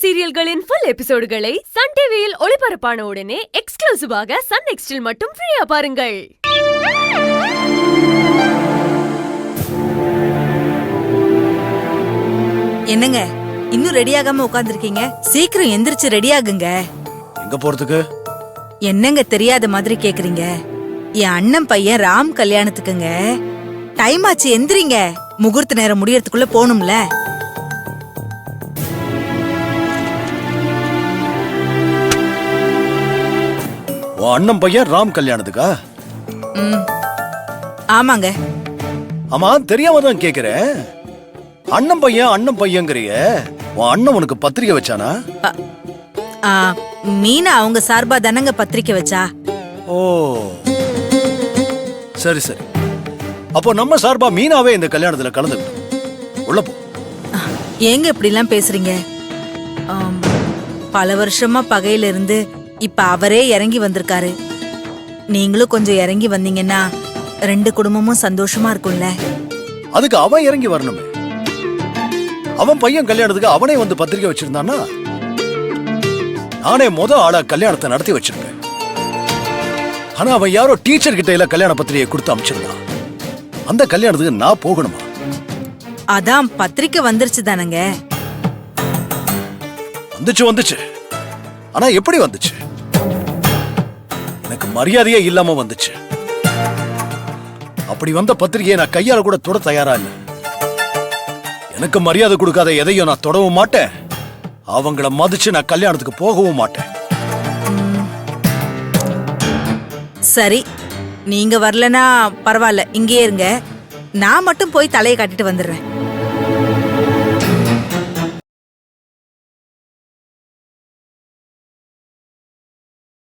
சீரியல்களின் full எபிசோடுகளை Sun டிவியில் ஒளிபரப்பான உடனே எக்ஸ்க்ளூசிவாக சன் நெக்ஸ்டில் மட்டும் ஃப்ரீயா பாருங்கள். என்னங்க இன்னும் ரெடியாகாம உட்கார்ந்திருக்கீங்க? சீக்கிரம் எந்திரிச்சு ரெடியாகுங்க. எங்க போறதுக்கு? என்னங்க தெரியாத மாதிரி கேக்குறீங்க? என் அண்ணன் பையன் ராம் கல்யாணத்துக்குங்க. டைம் ஆச்சு, எந்திரிங்க. முகூர்த்த நேரம் முடியறதுக்குள்ள போகணும்ல. அண்ணன் பையன் ராம் கல்யாணத்துக்கா? ஆமாங்க. ஆமா, தெரியாம தான் கேக்குறேன். அண்ணன் பையன்ங்கறிய உன் அண்ணன் உனக்கு பத்திரிக்கை வச்சானா? மீனா அவங்க சார்பா தானங்க பத்திரிக்கை வச்சா. ஓ சரி சரி. அப்போ நம்ம சார்பா மீனாவே இந்த கல்யாணத்துல கலந்துக்கிட்டோம். உள்ள போ. ஏங்க இப்படி எல்லாம் பேசுறீங்க? பல வருஷமா பகையில இருந்து இப்ப அவரே இறங்கி வந்திருக்காரு. நீங்களும் கொஞ்சம் இறங்கி வந்தீங்கன்னா ரெண்டு குடும்பமும் சந்தோஷமா இருக்கும்ல. அதுக்கு அவன் இறங்கி வரணுமே. அவன் பையன் கல்யாணத்துக்கு அவனே வந்து பத்திரிக்கை வச்சிருந்தானா நானே ஆளா கல்யாணத்தை நடத்தி வச்சிருப்பேன். ஆனா அவன் யாரோ டீச்சர் கிட்ட எல்லாம் கல்யாண பத்திரிகை கொடுத்து அமைச்சிருந்தான். அந்த கல்யாணத்துக்கு நான் போகணுமா? அதான் பத்திரிக்கை வந்துருச்சு தானங்க. வந்துச்சு. ஆனா எப்படி வந்துச்சு? எனக்கு மரியாதையே இல்லாம வந்துச்சு. அப்படி வந்த பத்திரிகையை நான் கையால கூட தொட தயாரா இல்லை. எனக்கு மரியாதை கொடுக்காத எதையும் நான் தொடவும் மாட்டேன். அவங்கள மதிச்சு நான் கல்யாணத்துக்கு போகவும் மாட்டேன். சரி, நீங்க வரலனா பரவாயில்ல, இங்கே இருங்க. நான் மட்டும் போய் தலையை காட்டிட்டு வந்துடுறேன்.